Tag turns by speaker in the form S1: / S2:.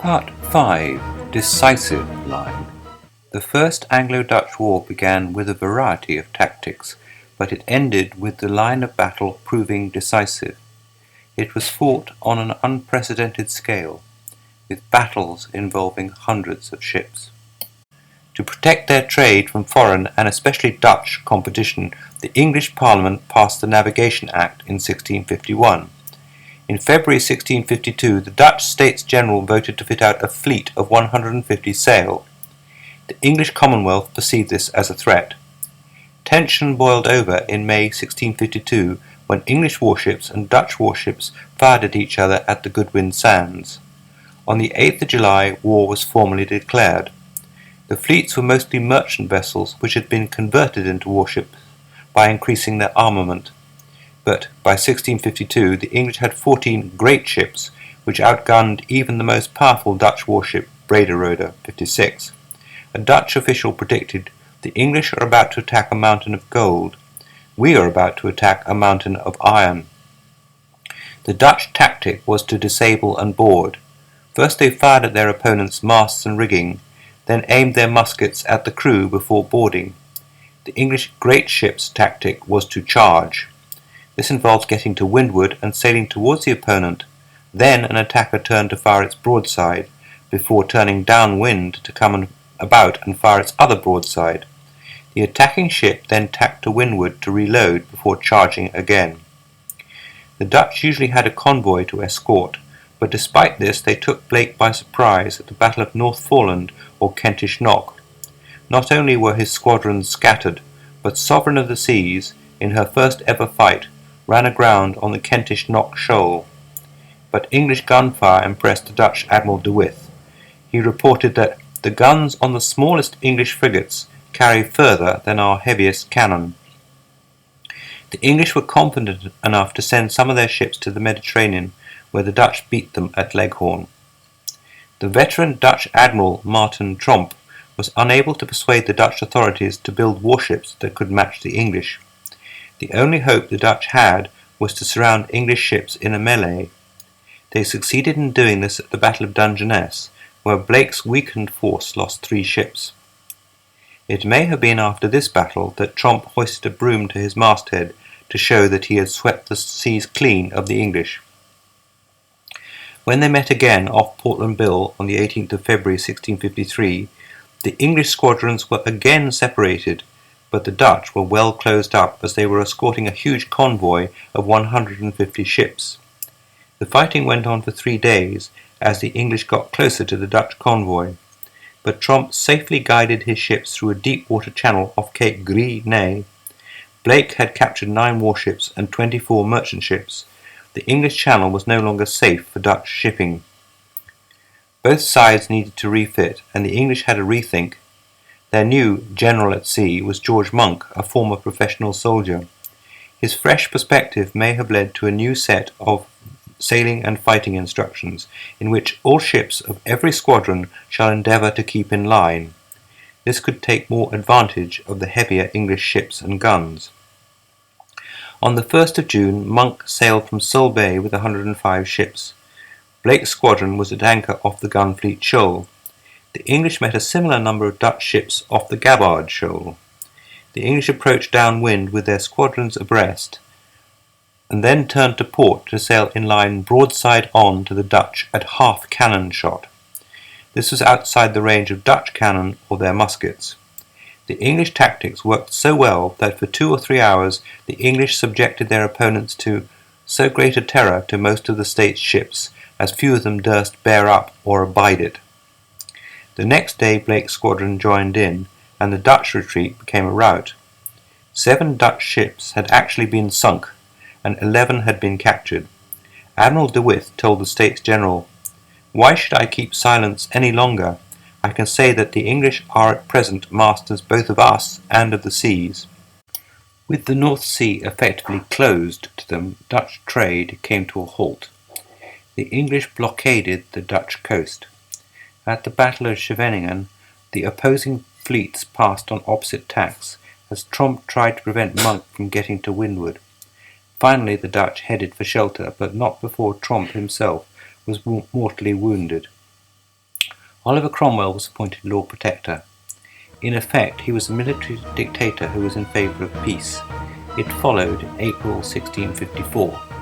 S1: Part 5. Decisive Line. The First Anglo-Dutch War began with a variety of tactics, but it ended with the line of battle proving decisive. It was fought on an unprecedented scale, with battles involving hundreds of ships. To protect their trade from foreign and especially Dutch competition, the English Parliament passed the Navigation Act in 1651. In February 1652, the Dutch States General voted to fit out a fleet of 150 sail. The English Commonwealth perceived this as a threat. Tension boiled over in May 1652 when English warships and Dutch warships fired at each other at the Goodwin Sands. On the 8th of July, war was formally declared. The fleets were mostly merchant vessels which had been converted into warships by increasing their armament. But by 1652 the English had 14 great ships which outgunned even the most powerful Dutch warship Brederode 56. A Dutch official predicted, "The English are about to attack a mountain of gold. We are about to attack a mountain of iron." The Dutch tactic was to disable and board. First they fired at their opponents' masts and rigging, then aimed their muskets at the crew before boarding. The English great ships tactic was to charge. This involves getting to windward and sailing towards the opponent, then an attacker turned to fire its broadside, before turning downwind to come about and fire its other broadside. The attacking ship then tacked to windward to reload before charging again. The Dutch usually had a convoy to escort, but despite this they took Blake by surprise at the Battle of North Foreland or Kentish Knock. Not only were his squadrons scattered, but Sovereign of the Seas, in her first ever fight, ran aground on the Kentish Knock shoal. But English gunfire impressed the Dutch Admiral de With. He reported that the guns on the smallest English frigates carry further than our heaviest cannon. The English were confident enough to send some of their ships to the Mediterranean, where the Dutch beat them at Leghorn. The veteran Dutch Admiral Marten Tromp was unable to persuade the Dutch authorities to build warships that could match the English. The only hope the Dutch had was to surround English ships in a melee. They succeeded in doing this at the Battle of Dungeness, where Blake's weakened force lost 3 ships. It may have been after this battle that Tromp hoisted a broom to his masthead to show that he had swept the seas clean of the English. When they met again off Portland Bill on the 18th of February 1653, the English squadrons were again separated, but the Dutch were well closed up as they were escorting a huge convoy of 150 ships. The fighting went on for 3 days as the English got closer to the Dutch convoy, but Tromp safely guided his ships through a deep water channel off Cape Gris-Nez. Blake had captured 9 warships and 24 merchant ships. The English Channel was no longer safe for Dutch shipping. Both sides needed to refit, and the English had a rethink. Their new general at sea was George Monk, a former professional soldier. His fresh perspective may have led to a new set of sailing and fighting instructions, in which all ships of every squadron shall endeavour to keep in line. This could take more advantage of the heavier English ships and guns. On the 1st of June, Monk sailed from Seoul Bay with 105 ships. Blake's squadron was at anchor off the Gunfleet Shoal. The English met a similar number of Dutch ships off the Gabbard Shoal. The English approached downwind with their squadrons abreast, and then turned to port to sail in line broadside on to the Dutch at half cannon shot. This was outside the range of Dutch cannon or their muskets. The English tactics worked so well that for 2 or 3 hours the English subjected their opponents to so great a terror to most of the States' ships as few of them durst bear up or abide it. The next day Blake's squadron joined in, and the Dutch retreat became a rout. 7 Dutch ships had actually been sunk, and 11 had been captured. Admiral de With told the States General, "Why should I keep silence any longer? I can say that the English are at present masters both of us and of the seas." With the North Sea effectively closed to them, Dutch trade came to a halt. The English blockaded the Dutch coast. At the Battle of Scheveningen, the opposing fleets passed on opposite tacks, as Tromp tried to prevent Monk from getting to windward. Finally the Dutch headed for shelter, but not before Tromp himself was mortally wounded. Oliver Cromwell was appointed Lord Protector. In effect, he was a military dictator who was in favour of peace. It followed April 1654.